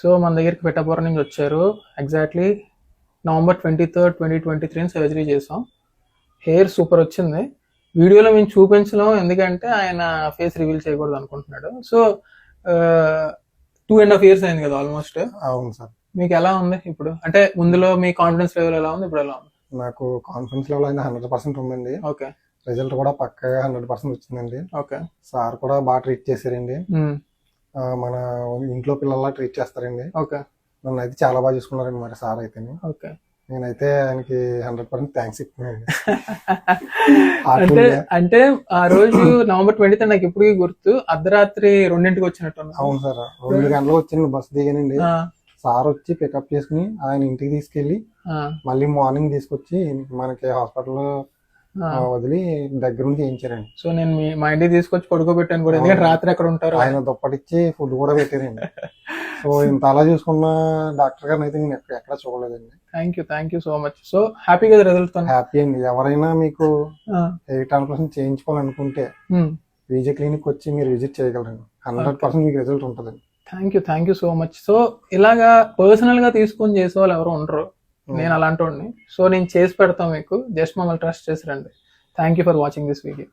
So మన దగ్గరికి పిఠాపురం నుంచి వచ్చారు. ఎగ్జాక్ట్లీ November 23rd, 2023 సర్జరీ చేసాం. హెయిర్ సూపర్ వచ్చింది. వీడియోలో మేము చూపించలేం, ఎందుకంటే ఆయన ఫేస్ రివీల్ చేయకూడదు అనుకుంటున్నాడు. సో 2.5 years అయింది కదా ఆల్మోస్ట్. అవును సార్. మీకు ఎలా ఉంది ఇప్పుడు? అంటే ముందులో మీ కాన్ఫిడెన్స్ లెవెల్ ఎలా ఉంది, ఇప్పుడు ఎలా ఉంది? నాకు కాన్ఫిడెన్స్ లెవెల్ అయితే 100% ఉందండి. ఓకే. రిజల్ట్ కూడా పక్కగా 100% వచ్చిందండి. ఓకే. సార్ కూడా బాగా ట్రీట్ చేశారండి. మన ఇంట్లో పిల్లల్లా ట్రీట్ చేస్తారండి. ఓకే. నన్ను అయితే చాలా బాగా చూసుకున్నారండి మరి సార్ అయితే. ఓకే. నేనైతే ఆయనకి 100% థ్యాంక్స్ చెప్తున్నాను. అంటే ఆ రోజు November 23 నాకు ఎప్పుడు గుర్తు, అర్ధరాత్రి 2ంటికి వచ్చినట్టు. అవును సార్, 2 గంటలకు వచ్చి బస్సు దిగానండి. సార్ వచ్చి పికప్ చేసుకుని ఆయన ఇంటికి తీసుకెళ్లి మళ్ళీ మార్నింగ్ తీసుకొచ్చి మనకి హాస్పిటల్లో వదిలి దగ్గర నుంచి చేయించారండి. సో నేను మా ఇంటికి తీసుకొచ్చి పడుకోబెట్టాను కూడా, ఎందుకంటే రాత్రి ఎక్కడ ఉంటారు. ఆయన దుప్పటిచ్చి ఫుడ్ కూడా పెట్టారండి. సో ఇంత అలా చూసుకున్న డాక్టర్ గారిని అయితే నేను ఎక్కడ చూడలేదండి. Thank you so much. So happy కదా రిజల్ట్? హ్యాపీ అండి. ఎవరైనా మీకు హెయిర్ ట్రాన్స్ప్లాంటేషన్ చేయించుకోవాలనుకుంటే విజయ్ క్లినిక్ వచ్చి మీరు విజిట్ చేయగలరండి. 100% మీకు రిజల్ట్ ఉంటుందండి. Thank you so much. So ఇలాగా పర్సనల్ గా తీసుకొని చేసే వాళ్ళు ఎవరు ఉండరు, నేను అలాంటి వాడిని. సో నేను చేసి పెడతాం మీకు, జస్ట్ మమ్మల్ని ట్రస్ట్ చేసి రండి. Thank you for watching this video.